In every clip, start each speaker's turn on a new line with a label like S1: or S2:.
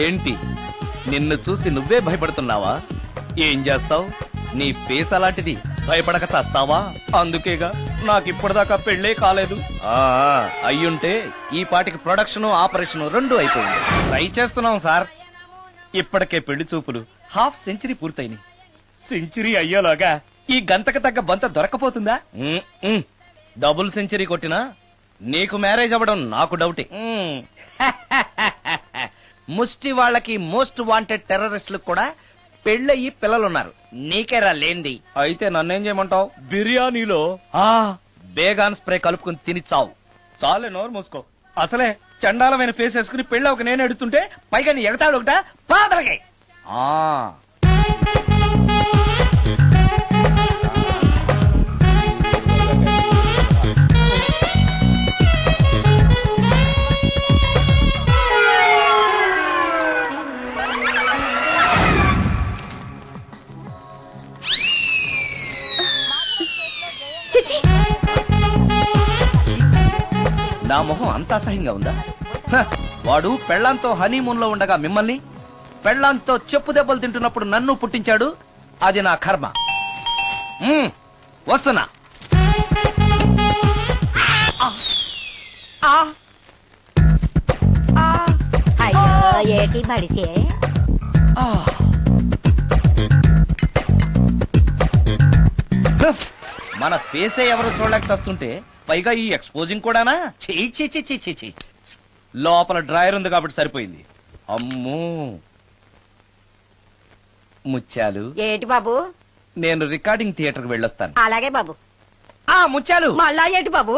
S1: ఏంటి నిన్ను చూసి నువ్వే భయపడుతున్నావా? ఏం చేస్తావ్? నీ ఫేస్ అలాంటిది, భయపడక చేస్తావా? అందుకేగా నాకిప్పటిదాకా పెళ్లే కాలేదు. అయ్యుంటే ఈ పాటికి ప్రొడక్షన్ ఆపరేషన్ రెండు అయిపోయింది. ట్రై చేస్తున్నాం సార్. ఇప్పటికే పెళ్లి చూపులు హాఫ్ సెంచరీ పూర్తయినాయి. సెంచరీ అయ్యేలాగా ఈ గంతకు తగ్గ బంత దొరకపోతుందా? డబుల్ సెంచరీ కొట్టినా నీకు మ్యారేజ్ అవ్వడం నాకు డౌటే. ముష్టి వాళ్ళకి మోస్ట్ వాంటెడ్ టెర్రరిస్టులకు కూడా పెళ్ళయి పిల్లలున్నారు. నీకేరా లేంది. అయితే నన్నేం చేయమంటావు? బిర్యానీలో బేగాన్ స్ప్రే కలుపుకుని తిని చావు. చాలే, నోరు మూసుకో. అసలే చండాలమైన ఫేస్ వేసుకుని పెళ్ళి ఒక నేను ఎడుతుంటే పైగా నీ ఎగతాడు ఒకట పాదలకి. నా మొహం అంత అసహ్యంగా ఉందా? వాడు పెళ్లాంతో హనీమూన్ లో ఉండగా మిమ్మల్ని, పెళ్లాంతో చెప్పు దెబ్బలు తింటున్నప్పుడు నన్ను పుట్టించాడు. అది నా కర్మ. వస్తున్నా.
S2: ఏటి బడిసే
S1: మన ఫేసే ఎవరు చూడలేక వస్తుంటే పైగా ఈ ఎక్స్పోజింగ్ కూడానా? చీ. లోపల డ్రాయర్ ఉంది కాబట్టి సరిపోయింది. అమ్మో ముత్యాలు.
S2: ఏటి బాబు?
S1: నేను రికార్డింగ్ థియేటర్ కి వెళ్ళొస్తాను.
S2: అలాగే బాబు.
S1: ముత్యాలు,
S2: మళ్ళా ఏటి బాబు?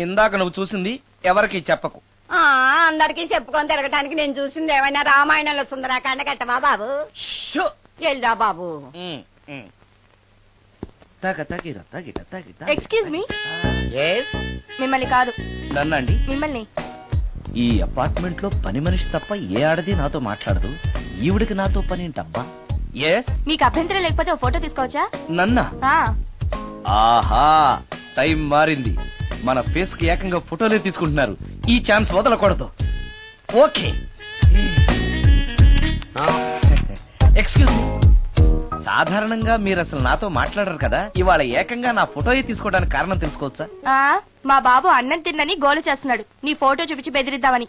S1: ఇందాక నువ్వు చూసింది ఎవరికి చెప్పకు.
S2: అందరికి చెప్పుకొని తిరగటానికి నేను చూసింది ఏమైనా రామాయణంలో సుందరాకాండ కట్టవా బాబు? వెళ్దా బాబు.
S3: Excuse me. మిమ్మల్ని కాదు.
S1: నన్నండి?
S3: మిమ్మల్ని.
S1: ఈ అపార్ట్మెంట్ లో పని మనిషి తప్ప ఏ ఆడది నాతో మాట్లాడదు. ఈవిడికి నాతో పని ఏంటబ్బా? ఎస్.
S3: మీకు అభ్యంతరం లేకపోతే ఓ ఫోటో తీసుకోవచ్చా?
S1: నన్నా? ఆహా, టైం మారింది. మన ఫేస్ కి ఏకంగా ఫోటోలే తీసుకుంటున్నారు. ఈ ఛాన్స్ వదలకూడదు. ఓకే. Excuse me. సాధారణంగా మీరు అసలు నాతో మాట్లాడరు కదా. ఇవాళ ఏకంగా నా ఫోటోయే తీసుకోవడానికి కారణం తెలుసుకోవచ్చా?
S3: మా బాబు అన్నం తిన్నని గోల చేస్తున్నాడు. నీ ఫోటో చూపించి బెదిరిద్దామని.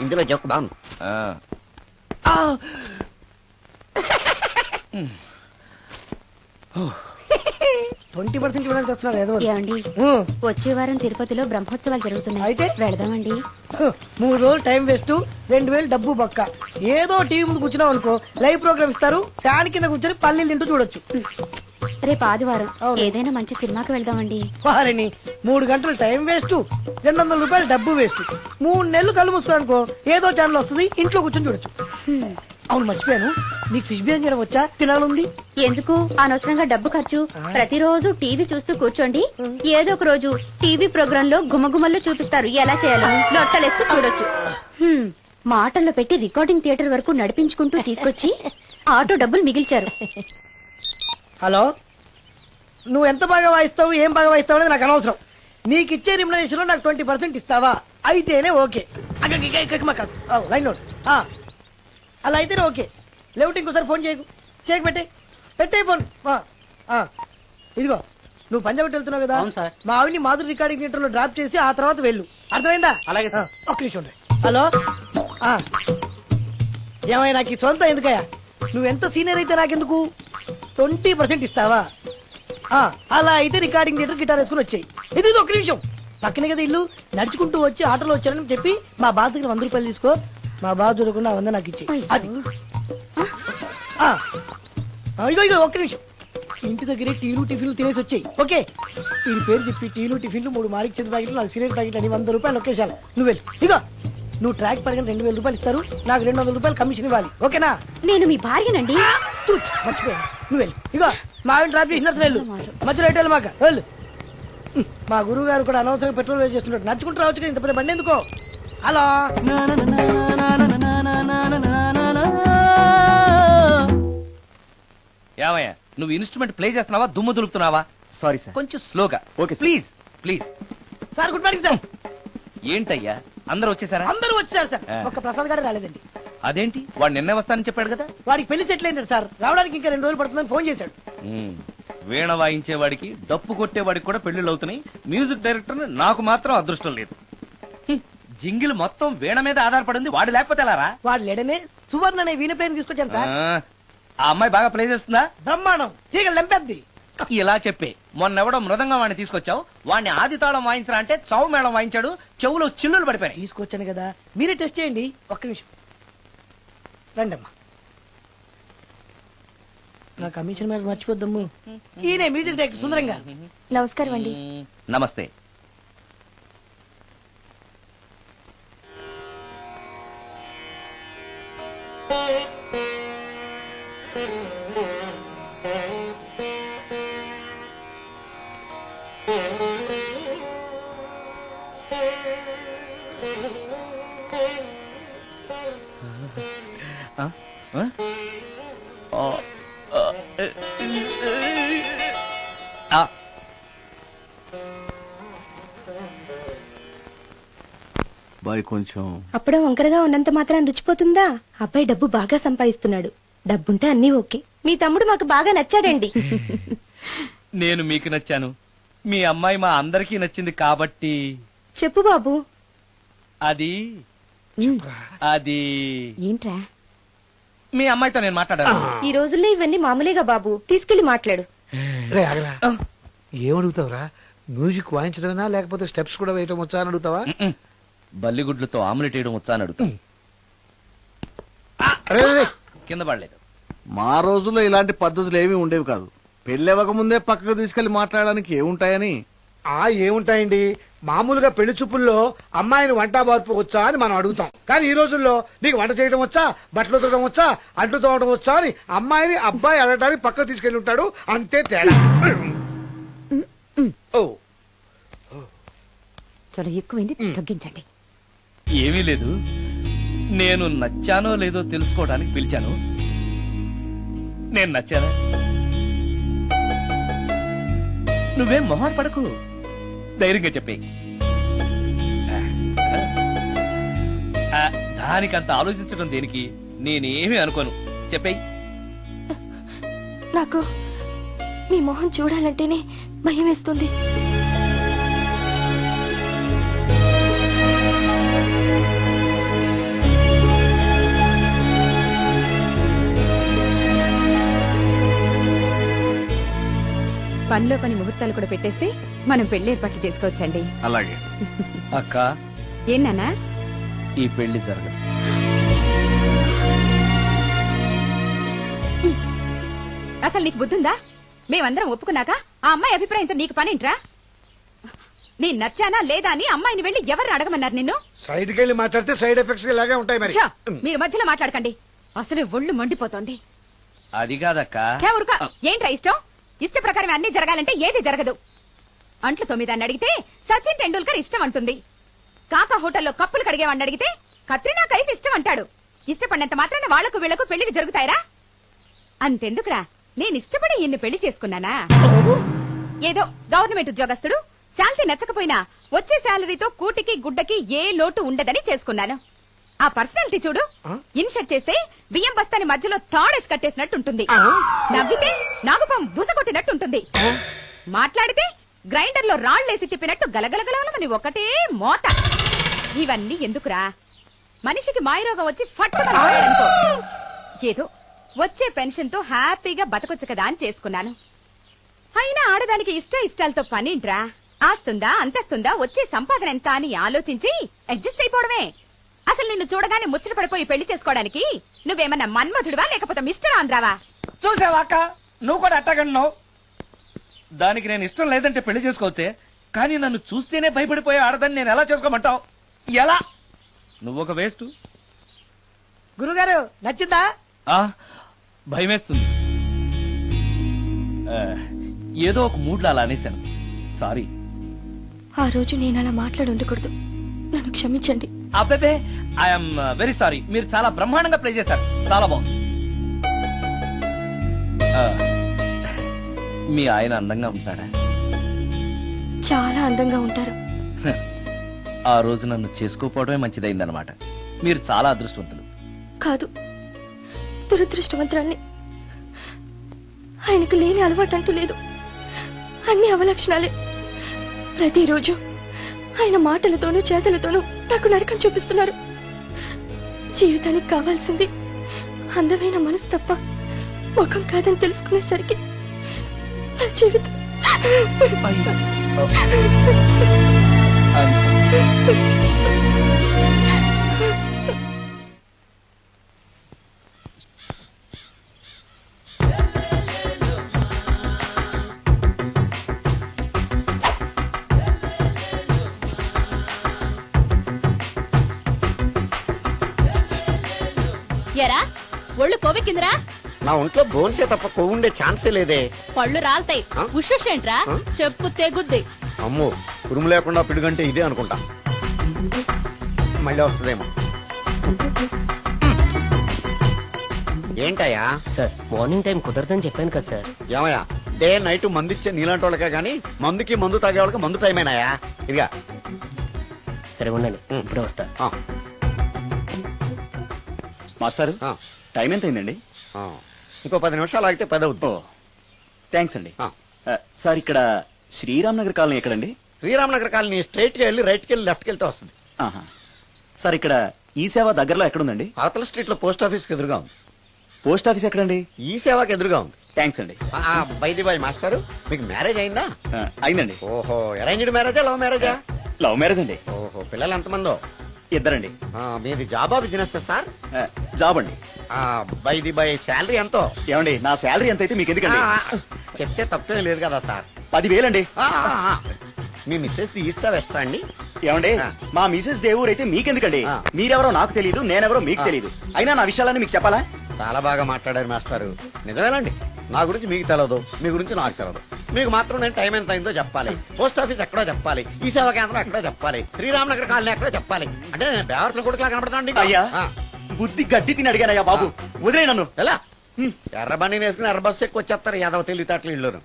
S2: ఇందులో జోక్ బాగుంది.
S4: 20% ఇవ్వడానికి వస్తున్నారు.
S5: ఏమండి, వచ్చే వారం తిరుపతిలో బ్రహ్మోత్సవాలు జరుగుతున్నాయి.
S4: అయితే
S5: వెళదామండి.
S4: 3 రోజులు టైం వేస్ట్, 2000 డబ్బు బొక్క. ఏదో టీవీ ముందు కూర్చున్నావు అనుకో, లైవ్ ప్రోగ్రామ్ ఇస్తారు. ఫ్యాన్ కింద కూర్చొని పల్లీలు తింటూ చూడొచ్చు.
S5: రేపు ఆదివారం ఏదైనా మంచి సినిమాకి వెళ్దామండి.
S4: వారిని 3 గంటలు టైం వేస్ట్, 200 రూపాయలు డబ్బు వేస్ట్. 3 నెలలు కళ్ళు మూసుకోనుకో, ఏదో ఛానల్ వస్తుంది, ఇంట్లో కూర్చొని చూడొచ్చు. అవును, మర్చిపోయాను, నీకు ఫిష్ బిర్యానీ చేయడం వచ్చా? తినాలుంది.
S5: ఎందుకు అనవసరంగా డబ్బు ఖర్చు? ప్రతిరోజు టీవీ చూస్తూ కూర్చోండి. ఏదో ఒక రోజు టీవీ ప్రోగ్రామ్ లో గుమగుమల్లో చూపిస్తారు ఎలా చేయాలో. లొట్టలేస్తూ చూడొచ్చు. మాటల్లో పెట్టి రికార్డింగ్ థియేటర్ వరకు నడిపించుకుంటూ తీసుకొచ్చి ఆటో డబ్బులు మిగిల్చారు.
S4: హలో, నువ్వు ఎంత బాగా వాయిస్తావు, ఏం బాగా వాయిస్తావు అనేది నాకు అనవసరం. నీకు ఇచ్చే రిమ్యునరేషన్ లో నాకు 20% ఇస్తావా? అయితేనే ఓకే. Line note. అలా అయితేనే ఓకే. లేవుటి ఇంకోసారి ఫోన్ చేయకు. పెట్టే ఫోన్. ఇదిగో, నువ్వు పంజాబ్ వెళ్తున్నావు కదా, మా ఆవిని మాధురి రికార్డింగ్ థియేటర్ లో డ్రాప్ చేసి ఆ తర్వాత వెళ్ళు. అర్థమైందా? అలాగే. ఒక్క నిమిషం. హలో, ఏమైనా నాకు ఈ సొంత ఎందుకయ్యా? నువ్వెంత సీనియర్ అయితే నాకెందుకు? 20% ఇస్తావా? అలా అయితే రికార్డింగ్ థియేటర్ గిటార్ వేసుకుని వచ్చాయి. ఇది ఒక్క నిమిషం. పక్కనే కదా ఇల్లు. నడుచుకుంటూ వచ్చి ఆటోలో వచ్చానని చెప్పి మా బాస్ దగ్గర 100 రూపాయలు తీసుకో. మా బాస్ దొరకకుండా 100 నాకు ఇచ్చేయి. అది ఇగో ఒక్క నిమిషం. ఇంటి దగ్గరే టీలు టిఫిన్లు తినేసి వచ్చాయి. ఓకే, వీడి పేరు చెప్పి టీలు టిఫిన్లు 3 మారికి చెంది ప్యాకెట్లు, 4 సిగరెట్ ప్యాకెట్లు అని 100 రూపాయలు ఒకేసారి. నువ్వు వెళ్ళు. ఇగో, నువ్వు ట్రాక్ పడిన 2000 రూపాయలు ఇస్తారు, నాకు 200 రూపాయలు కమిషన్ ఇవ్వాలి. ఓకేనా?
S5: నేను మీ భార్యనండి.
S4: మర్చిపోయాను. నువ్వు వెళ్ళు. ఇగో, మా ఆవిడ డ్రాప్ చేసిన వెళ్ళు. మధ్యలో ఎట్టాలి మాకు వెళ్ళు. మా గురువు గారు కూడా అనవసరంగా పెట్రోల్ వేస్ట్ చేస్తున్నాడు. నడుచుకుంటూ రావచ్చు కదా, ఇంత పెద్ద బండి ఎందుకో. హలో,
S1: ఏమయ్యా, నువ్వు ఇన్స్ట్రుమెంట్ ప్లే చేస్తున్నావా, దుమ్ము దులుపుతున్నావా?
S6: సారీ సార్,
S1: కొంచెం స్లోగా.
S6: Okay
S1: please.
S4: Sir good morning sir.
S1: ఏంటయ్యా, అందరూ వచ్చేసారా?
S4: అందరూ వచ్చారు సార్,
S1: ఆ.
S4: ఒక్క ప్రసాద్ గారు రాలేదండి.
S1: అదేంటి వాడు నిన్నే వస్తానని చెప్పాడు కదా.
S4: వాడికి పెళ్లి సెటిల్ అయింది సార్, రావడానికి ఇంకా 2 రోజులు పడుతుందని ఫోన్ చేశాడు.
S1: వీణ వాయించేవాడికి డప్పు కొట్టేవాడికి కూడా పెళ్లిళ్ళు అవుతున్నాయి. మ్యూజిక్ డైరెక్టర్ నాకు మాత్రం అదృష్టం లేదు. జింగిల్ మొత్తం వీణ మీద ఆధారపడింది, వాడు లేకపోతే ఎలారా?
S4: వాడు లేడనే సువర్ణ అనే వీణ ప్లేయర్ తీసుకొచ్చాను సార్.
S1: ఆ అమ్మాయి బాగా ప్లే చేస్తుందా?
S4: బ్రహ్మాండం, తీగ లెంపెద్ది.
S1: ఇలా చెప్పే మొన్నెవడో మృదంగం వాడిని తీసుకొచ్చావు, వాడిని ఆది తాళం వాయించరా అంటే చౌ మేళం వాయించాడు, చెవులో చిల్లులు పడిపోయాయి.
S4: తీసుకొచ్చాను కదా, మీరే టెస్ట్ చేయండి. ఒక్క నిమిషం రండమ్మా. నా కమిషన్ మీద మర్చిపోద్దమ్ము. ఈయనే మ్యూజిక్ డైరెక్టర్ సుందరం గారు.
S3: నమస్కారం అండి.
S1: నమస్తే.
S6: బాయ్ కొంచెం
S3: అప్పుడే వంకరగా ఉన్నంత మాత్రం రుచిపోతుందా? అబ్బాయి డబ్బు బాగా సంపాదిస్తున్నాడు, డబ్బుంటే అన్నీ ఓకే. మీ తమ్ముడు మాకు బాగా నచ్చాడండి.
S1: నేను మీకు నచ్చాను, మీ అమ్మాయి మా అందరికీ నచ్చింది కాబట్టి.
S3: చెప్పు బాబు.
S1: అది అది
S3: ఏంట్రా?
S1: మీ అమ్మాయితో నేను మాట్లాడాను.
S3: ఈ రోజుల్లో ఇవన్నీ మామూలుగా బాబు, తీసుకెళ్లి మాట్లాడు.
S7: రే ఆగరా, ఏమడుగుతావురా? మ్యూజిక్ వాయించడమేనా లేకపోతే స్టెప్స్ కూడా వేయటం వచ్చా అని అడుగుతావా?
S1: బల్లిగుడ్లతో ఆమ్లెట్ వేయడం వచ్చా అని అడుగుతా.
S7: అరే, రే, రే.
S1: కింద పడలేదు.
S6: మా రోజుల్లో ఇలాంటి పద్ధతులు ఏమీ ఉండేవి కాదు. పెళ్ళివ్వక ముందే పక్కకు తీసుకెళ్లి మాట్లాడడానికి ఏముంటాయని.
S7: ఏముంటాయండి, మామూలుగా పెళ్లి చూపుల్లో అమ్మాయిని వంట మార్పు వచ్చా అని మనం అడుగుతాం. కానీ ఈ రోజుల్లో నీకు వంట చేయడం వచ్చా, బట్టలు ఉతకడం వచ్చా, అంట్లు తోవడం వచ్చా అని అమ్మాయిని అబ్బాయి అడగడానికి పక్కకు తీసుకెళ్లి ఉంటాడు. అంతే తేడా. ఓ
S5: చాలా ఎక్కువైంది, తగ్గించండి.
S1: ఏమీ లేదు, నేను నచ్చానో లేదో తెలుసుకోవడానికి పిలిచాను. నేను నచ్చానా? నువ్వేం మొహాన్ పడకు, ధైర్యంగా చెప్పే. దానికంత ఆలోచించడం దేనికి? నేనేమీ అనుకోను, చెప్పేయి.
S3: నాకు మీ మొహం చూడాలంటేనే భయం వేస్తుంది.
S5: పనిలో పని ముహూర్తాలు కూడా పెట్టేస్తే మనం పెళ్లి ఏర్పాట్లు చేసుకోవచ్చండి.
S6: అలాగే
S1: అక్క,
S5: ఏనానా?
S1: ఈ పెళ్లి జరగదు.
S5: అసలు నీకు బుద్ధుందా? మేమందరం ఒప్పుకున్నాక ఆ అమ్మాయి అభిప్రాయంతో నీకు పనింట్రా? నీ నచ్చానా లేదా అని అమ్మాయిని వెళ్ళి ఎవరు అడగమన్నారు నిన్ను?
S7: సైడ్కి వెళ్ళి మాట్లాడితే సైడ్ ఎఫెక్ట్స్ ఇలాగే ఉంటాయి మరి.
S5: ఛ! మీరు మధ్యలో మాట్లాడకండి, అసలు ఒళ్ళు మండిపోతోంది.
S1: అది కాదక్క.
S5: ఛ, ఊరుకో. ఏంట్రా ఇష్టం? ఇష్ట ప్రకారం అన్ని జరగాలంటే ఏది జరగదు. అంట్లు 9 అని అడిగితే సచిన్ టెండూల్కర్ ఇష్టం అంటుంది. కాకా హోటల్లో కప్పులు కడిగేవాడిని అడిగితే కత్రినా కైఫ్ ఇష్టం అంటాడు. ఇష్టపడినంత మాత్రాన వాళ్లకు వీళ్లకు పెళ్లికి జరుగుతాయరా? అంతెందుకురా, నేను ఇష్టపడి ఇన్ని పెళ్లి చేసుకున్నానా? ఏదో గవర్నమెంట్ ఉద్యోగస్తుడు, శాలరీ నచ్చకపోయినా వచ్చే శాలరీతో కూటికి గుడ్డకి ఏ లోటు ఉండదని చేసుకున్నాను. ఆ పర్సనాలిటీ చూడు, ఇన్షర్ట్ చేస్తే బియ్యం బస్తాని మధ్యలో తాడేసి కట్టేసినట్టుంటుంది. నవ్వితే నాగుపం బుసకొట్టినట్టుంటుంది. మాట్లాడితే గ్రైండర్ లో రాళ్లేసి తిప్పినట్టు గలగలగలమని ఒకటే మోత. ఇవన్నీ ఎందుకురా? మనిషికి మాయరోగం వచ్చి ఫట్టుమని పోయాడనుకో, ఏదో వచ్చే పెన్షన్ తో హ్యాపీగా బతకొచ్చు కదా అని చేసుకున్నాను. అయినా ఆడదానికి ఇష్టాలతో పనింట్రా? ఆస్తుందా, అంతస్తుందా, వచ్చే సంపాదన ఎంత అని ఆలోచించి అడ్జస్ట్ అయిపోవడమే. అసలు నిన్ను చూడగానే ముచ్చట పడిపోయి పెళ్లి చేసుకోవడానికి నువ్వేమన్నా మన్మధుడివా లేకపోతే మిస్టర్ ఆంధ్రావా?
S1: చూసావా అక్క, నువ్వు కూడా అట్టగన్నావు. దానికి నేను ఇష్టం లేదంటే పెళ్లి చేసుకోవచ్చే, కానీ నన్ను చూస్తేనే భయపడిపోయే ఆడదని నేను ఎలా చేసుకోమంటావు? ఎలా? నువ్వు ఒక వేస్ట్.
S4: గురుగారు నచ్చిందా?
S1: భయమేస్తుంది. ఏదో ఒక మూడ్లో అలా అనేశాను, సారీ.
S3: ఆ రోజు నేను అలా మాట్లాడి ఉండకూడదు, నన్ను క్షమించండి.
S1: అబ్బే, ఐఎమ్ వెరీ సారీ. మీరు చాలా బ్రహ్మాండంగా ప్లే చేశారు, చాలా బాగుంది. మీ ఆయన అందంగా ఉంటాడా?
S3: చాలా అందంగా ఉంటారు.
S1: ఆ రోజు నన్ను చేసుకోపోవడమే మంచిదైందనమాట. మీరు చాలా అదృష్టవంతులు.
S3: కాదు, దురదృష్టవంతురాల్ని. ఆయనకు లేని అలవాటు అంటూ లేదు. అన్ని అవలక్షణాలే. ప్రతిరోజు ఆయన మాటలతోనూ చేతలతోనూ నాకు నరకం చూపిస్తున్నారు. జీవితానికి కావాల్సింది అందమైన మనసు తప్ప ముఖం కాదని తెలుసుకునేసరికి నా జీవితం
S5: ఎరా ఒళ్ళు కొవ్వెక్కిందిరా?
S8: నా ఒంట్లో బోన్సే తప్ప కొవ్వు ఉండే ఛాన్సే లేదే.
S5: పళ్ళు రాల్తాయి.
S8: ఆ?
S5: ఉషేంట్రా?
S8: ఆ?
S5: చెప్పు తెగుద్ది.
S8: అమ్మో, ఉరుము లేకుండా పిడుగంటే ఇదే అనుకుంటా. మళ్ళీ వస్తుందేమో. ఏంటయ్యా?
S9: సార్ మార్నింగ్ టైం కుదరదని చెప్పాను కదా సార్.
S8: ఏమయ్యా, డే నైట్ మందు ఇచ్చే నీలాంటి వాళ్ళకే గానీ మందుకి మందు తాగే వాళ్ళకి మందు టైం అయినాయా? ఇదిగా
S9: సరే ఉండండి, ఇప్పుడే వస్తా.
S1: మాస్టారు,
S8: ఆ.
S1: టైం ఎంత అయిందండి?
S8: ఇంకో 10 నిమిషాలు ఆగితే 10 అవుతుంది.
S1: థ్యాంక్స్ అండి.
S8: ఆ.
S1: సార్, ఇక్కడ శ్రీరామ్ నగర్ కాలనీ ఎక్కడండి?
S8: శ్రీరామ్ నగర్ కాలనీ స్ట్రైట్ గా వెళ్ళి రైట్ కి వెళ్ళి లెఫ్ట్ కి వెళ్తే వస్తుంది.
S1: సార్, ఇక్కడ ఈ సేవ దగ్గరలో ఎక్కడుందండి?
S8: అవతల స్ట్రీట్ లో పోస్ట్ ఆఫీస్ కి ఎదురుగా ఉంది.
S1: పోస్ట్ ఆఫీస్ ఎక్కడండి?
S8: ఈ సేవకి ఎదురుగా ఉంది.
S1: థ్యాంక్స్ అండి.
S8: బైది బాయ్ మాస్టారు, మీకు మ్యారేజ్ అయిందా?
S1: అయిందండి.
S8: ఓహో, అరేంజ్డ్ మ్యారేజా లవ్ మ్యారేజా?
S1: లవ్ మ్యారేజ్ అండి.
S8: ఓహో, పిల్లలు ఎంతమందో?
S1: ఇద్దరండి.
S8: మీది జాబా బిజినెస్ సార్?
S1: జాబ్ అండి.
S8: బైది బై శాలరీ ఎంతో?
S1: ఏమండి, నా శాలరీ ఎంత అయితే మీకు ఎందుకండి?
S8: చెప్తే తప్పేం లేదు కదా సార్.
S1: 10,000 అండి.
S8: మీ మిస్సెస్ తీస్తా వేస్తా అండి.
S1: ఏమండి,
S8: ఆ.
S1: మా మిసెస్ దేవురు అయితే మీకెందుకండి?
S8: ఆ.
S1: మీరెవరో నాకు తెలియదు, నేనెవరో మీకు
S8: ఆ.
S1: తెలియదు. అయినా నా విషయాలన్నీ మీకు చెప్పాలా?
S8: చాలా బాగా మాట్లాడారు మాస్టారు. నిజమేనండి, నా గురించి మీకు తెలదు, మీ గురించి నాకు తెలదు. మీకు మాత్రం నేను టైం ఎంత అయిందో చెప్పాలి, పోస్ట్ ఆఫీస్ ఎక్కడో చెప్పాలి, ఈ సేవా కేంద్రం ఎక్కడో చెప్పాలి, శ్రీరామనగర్ కాలనీ ఎక్కడో చెప్పాలి. అంటే నేను బేవర్సల కొడుకులా కనపడతానండి.
S1: అయ్యా, బుద్ధి గడ్డి తిని అడిగానయ్యా బాబు, వదిలే నన్ను.
S8: ఎలా ఎర్ర బండి వేసుకుని ఎర్ర బస్సు ఎక్కువ వచ్చేస్తారు యాదవ తెలివితేటలు ఇల్లును.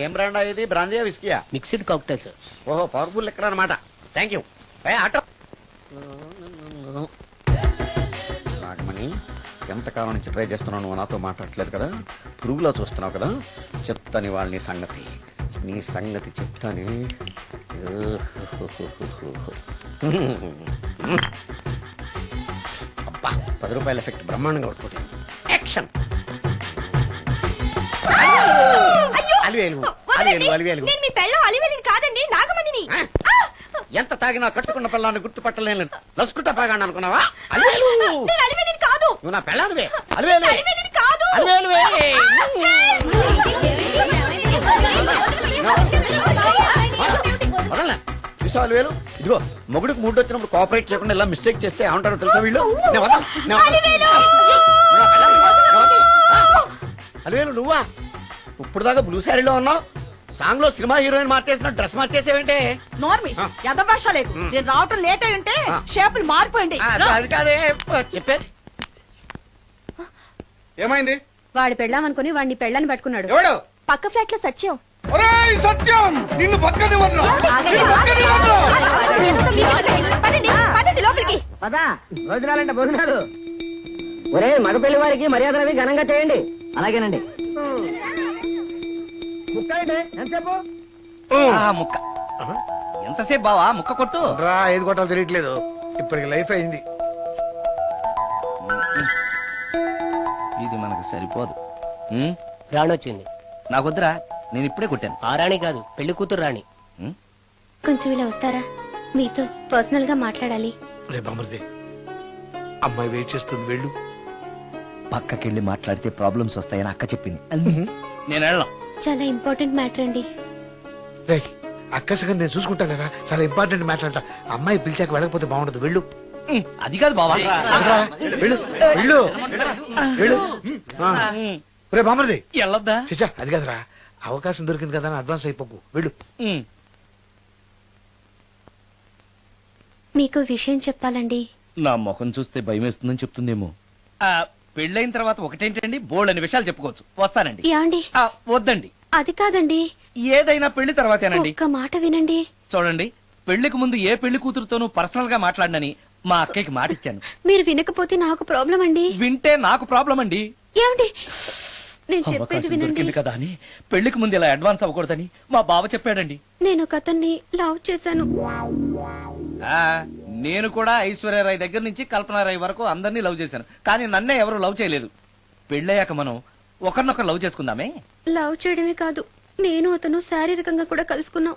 S8: ఏం బ్రాండా ఇది? బ్రాంజియా విస్కియా?
S9: Mixed cocktail sir.
S8: ఓహో, పవర్ఫుల్ ఎక్కడ అనమాట. Thank you. ఆటో నాగమణి, ఎంతకాలం నుంచి ట్రై చేస్తున్నావు, నువ్వు నాతో మాట్లాడట్లేదు కదా, పురుగులో చూస్తున్నావు కదా, చెప్తాని వాళ్ళ నీ సంగతి చెప్తాని. అబ్బా, 10 రూపాయల ఎఫెక్ట్ బ్రహ్మాండంగా పడుతుంది. యాక్షన్. అలివేలు అలివేలు అలివేలు.
S3: నేను మీ పెళ్ళం అలివేలిని కాదండి, నాగమణిని.
S8: ఎంత తాగినా కట్టుకున్న పిల్లాన్ని గుర్తుపట్టలేను, లసుకుంటా పాగాను అనుకున్నావా? అలివేలు,
S3: నేను అలివేలిని కాదు.
S8: నువ్వు నా పిల్లానివే. అలివేలు
S3: అలివేలిని కాదు.
S8: అలివేలువే. వదలనా? చూసావా అలివేలు? ఇదిగో, మొగుడికి మూడు వచ్చినప్పుడు కోఆపరేట్ చేయకుండా ఇలా మిస్టేక్ చేస్తే ఏమంటారో తెలుసా వీళ్ళు? నేను వదలను, నేను వదలను. నువ్వు నా పిల్లానివి. నేను వదలను. అలివేలు నువ్వా? ఇప్పుడు దాకా బ్లూ శారీలో ఉన్నావు, సాంగ్ లో సినిమా హీరోయిన్ మార్చేసిన డ్రెస్ మార్చేసేవేంటే?
S2: నోర్మి యథభాష లేదు. నేను రావటం లేట్ అయి ఉంటే షేపులు మారిపోయింది.
S8: అది కాదే చెప్పేది.
S7: ఏమైంది?
S5: వాడు పెళ్ళామనుకుని వాడిని పెళ్ళని పట్టుకున్నాడు.
S7: ఎవడు?
S3: పక్క ఫ్లాట్ లో సత్యం.
S7: ఒరేయ్ సత్యం, నిన్ను పక్కనివ్వను.
S3: పదండి లోపలికి.
S9: పదా భోజనాలంటే భోజనాలు. ఒరే మగ పెళ్లి వారికి మర్యాదలవి ఘనంగా చేయండి. అలాగేనండి. ఎంతసేపు?
S1: ముక్క ఎంతసేపు బావా? ముక్క కొట్టు.
S7: రా, ఏది కొట్టాలో తెలియట్లేదు. ఇప్పటికి లైఫ్ అయింది.
S1: ఇది మనకు సరిపోదు.
S9: రాణొచ్చింది.
S1: నాకొద్దురా, నేను ఇప్పుడే కొట్టాను.
S9: ఆ రాణి కాదు, పెళ్లి కూతురు రాణి.
S5: కొంచెం ఇలా వస్తారా? మీతో పర్సనల్ గా మాట్లాడాలి.
S7: రేపు అమృతే, అమ్మాయి వెయిట్ చేస్తుంది, వెళ్ళు.
S1: పక్కకెళ్ళి మాట్లాడితే ప్రాబ్లమ్స్ వస్తాయని అక్క చెప్పింది. నేను వెళ్ళను.
S5: చాలా ఇంపార్టెంట్ మ్యాటర్ అండి.
S7: రేయ్, అక్కసగా నేను చూసుకుంటాను కదా, చాలా ఇంపార్టెంట్ మ్యాటర్ అంట. అమ్మాయి పిలిచాక వెళ్ళకపోతే బాగుండదు, వెళ్ళు.
S1: అది కాదు బావా.
S7: వెళ్ళు వెళ్ళు వెళ్ళు. రేపు అమృతి
S1: వెళ్ళొద్దా?
S7: చిచ్చా, అది కదరా, అవకాశం దొరికింది కదా అని అడ్వాన్స్ అయిపోకు, వెళ్ళు.
S5: మీకు విషయం చెప్పాలండి.
S1: నా ముఖం చూస్తే భయం వేస్తుందని చెప్తుందేమో. పెళ్ళైన తర్వాత ఒకటేంటండి, బోల్డ్ అనే విషయాలు చెప్పుకోవచ్చు. వస్తానండి.
S5: యాండి?
S1: వద్దండి,
S5: అది కాదండి,
S1: ఏదైనా పెళ్లి తర్వాతేనండి.
S5: ఒక్క మాట వినండి.
S1: చూడండి, పెళ్లికి ముందు ఏ పెళ్లి కూతురుతోనూ పర్సనల్ గా మాట్లాడనని మా అక్కకి మాటిచ్చాను.
S5: మీరు వినకపోతే నాకు ప్రాబ్లం అండి.
S1: వింటే నాకు ప్రాబ్లం అండి.
S5: ఏమండి నేను చెప్పేది
S1: అవకాశం
S5: వినండి.
S1: దొరికింది కదా అని పెళ్లికి ముందు ఇలా అడ్వాన్స్ అవ్వకూడదని మా బావ చెప్పాడండి.
S5: నేను ఒక అతన్ని లవ్ చేశాను.
S1: ఆ, నేను కూడా ఐశ్వర్యరాయ్ దగ్గర నుంచి కల్పనారాయ్ వరకు అందరినీ లవ్ చేశాను. కానీ నన్నే ఎవరు లవ్ చేయలేదు. పెళ్ళయ్యాక మనం ఒకరినొకరు లవ్ చేసుకుందామే.
S5: లవ్ చేయడమే కాదు, నేను అతను శారీరకంగా కూడా కలుసుకున్నాం.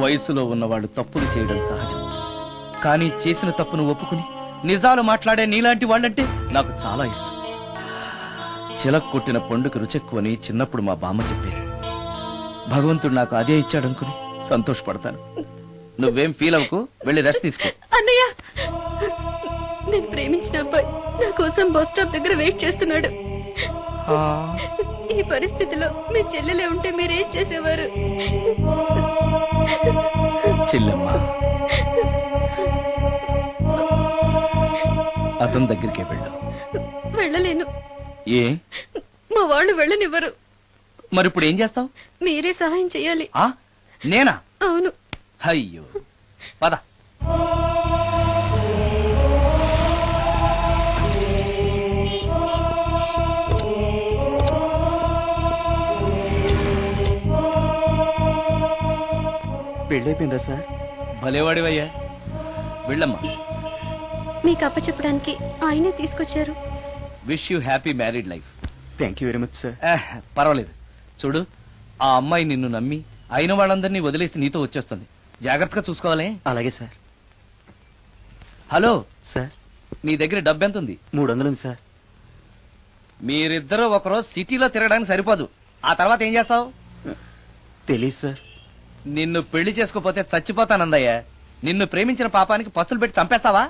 S1: వయసులో ఉన్నవాళ్ళు తప్పులు చేయడం సహజం. కానీ చేసిన తప్పును ఒప్పుకుని నిజాలు మాట్లాడే నీలాంటి వాళ్ళంటే నాకు చాలా ఇష్టం. చిలక్ కొట్టిన పండుగ రుచెక్కువని చిన్నప్పుడు మా బామ్మ చెప్పేది. భగవంతుడు నాకు అదే ఇచ్చాడనుకుని సంతోషపడతాను. నువ్వేం ఫీల్ అవ్వకు, వెళ్ళి రెస్ట్ తీసుకో.
S5: అన్నయ్య, నేను ప్రేమించిన అబ్బాయి నా కోసం బస్ స్టాప్ దగ్గర వెయిట్ చేస్తున్నాడు. ఈ పరిస్థితిలో మీ చెల్లెలే ఉంటే మీరేం చేసేవారు?
S1: చెల్లెమ్మ, అతని దగ్గరికే వెళ్ళు.
S5: వెళ్ళలేను.
S1: ఏ?
S5: మా వాళ్ళు వెళ్ళనివ్వరు.
S1: మరి ఇప్పుడు ఏం చేస్తావు?
S5: మీరే సహాయం చేయాలి.
S1: ఆ, నేనా?
S5: అవును.
S1: అయ్యో, పద.
S8: పెళ్ళైపోయిందా సార్?
S1: భలేవాడివయ్యా, వెళ్ళమ్మా.
S5: మీకు అప్పచెప్పడానికి ఆయనే తీసుకొచ్చారు.
S1: Wish you happy married life.
S8: Thank you very much sir.
S1: పర్వాలేదు. చూడు, ఆ అమ్మాయి నిన్ను నమ్మి అయిన వాళ్ళందరినీ వదిలేసి నీతో వచ్చేస్తుంది. జాగ్రత్తగా చూసుకోవాలి.
S8: అలాగే సార్.
S1: హలో
S8: సార్,
S1: నీ దగ్గర డబ్బు ఎంత ఉంది?
S8: 300 ఉంది సార్.
S1: మీరిద్దరూ ఒకరోజు సిటీలో తిరగడానికి సరిపోదు. ఆ తర్వాత ఏం చేస్తావు?
S8: తెలీదు సార్.
S1: నిన్ను పెళ్లి చేసుకోపోతే చచ్చిపోతానందయ్యా. నిన్ను ప్రేమించిన పాపానికి పస్తులు పెట్టి చంపేస్తావా?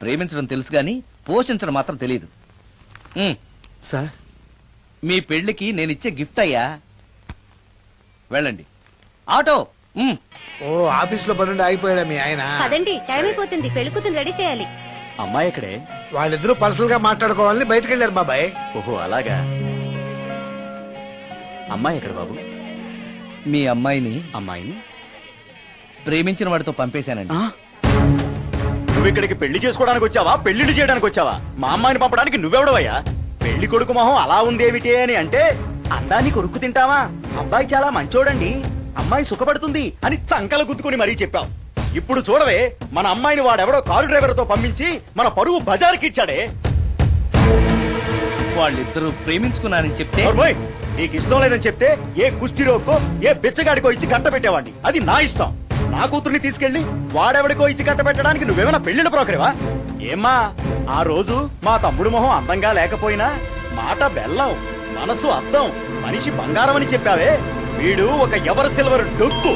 S1: ప్రేమించడం తెలుసు గాని పోషించడం మాత్రం తెలియదు.
S8: సార్,
S1: మీ పెళ్లికి నేనిచ్చే గిఫ్ట్ అయ్యా. వెళ్ళండి. ఆటో.
S7: ఓ ఆఫీస్ లో పనుండి ఆగిపోయాడా మీ ఆయన?
S3: పదండి, టైం అయిపోతుంది. పెళ్లి కూతురు రెడీ చేయాలి.
S8: అమ్మాయి ఎక్కడే?
S7: వాళ్ళిద్దరూ పర్సనల్ గా మాట్లాడుకోవాలని బయటకు వెళ్ళారు బాబాయ్.
S8: ఓహో అలాగా. అమ్మాయి ఎక్కడ బాబు?
S1: మీ అమ్మాయిని
S8: అమ్మాయిని
S1: ప్రేమించిన వాడితో పంపేశానండి.
S8: నువ్వు ఇక్కడికి పెళ్లి చేసుకోవడానికి వచ్చావా, పెళ్లిళ్ళు చేయడానికి వచ్చావా? మా అమ్మాయిని పంపడానికి నువ్వెవడవయ్యా? పెళ్లి కొడుకు మొహం అలా ఉందేమిటి అని అంటే అందాన్ని కొరుక్కు తింటావా? అబ్బాయి చాలా మంచోడండి, అమ్మాయి సుఖపడుతుంది అని చంకల గుద్దుకుని మరీ చెప్పావు. ఇప్పుడు చూడవే, మన అమ్మాయిని వాడెవడో కారు డ్రైవర్ తో పంపించి మన పరువు బజార్కి ఇచ్చాడే.
S1: వాళ్ళిద్దరూ ప్రేమించుకున్నారని చెప్తే
S8: నోర్మోయ్, నీకు ఇష్టం లేదని చెప్తే ఏ కుష్టిరోకో ఏ బిచ్చగాడికో ఇచ్చి కట్ట పెట్టేవాడిని. అది నా ఇష్టం. నా కూతుర్ని తీసుకెళ్లి వాడెవడికో ఇచ్చి కట్ట పెట్టడానికి నువ్వేమైనా పెళ్లిళ్ళ బ్రోకరేవా? ఏమ్మా, ఆ రోజు మా తమ్ముడు మొహం అందంగా లేకపోయినా మాట బెల్లం, మనసు అద్దం, మనిషి బంగారం అని చెప్పావే. వీడు ఒక ఎవరు సిల్వర్ డొక్కు.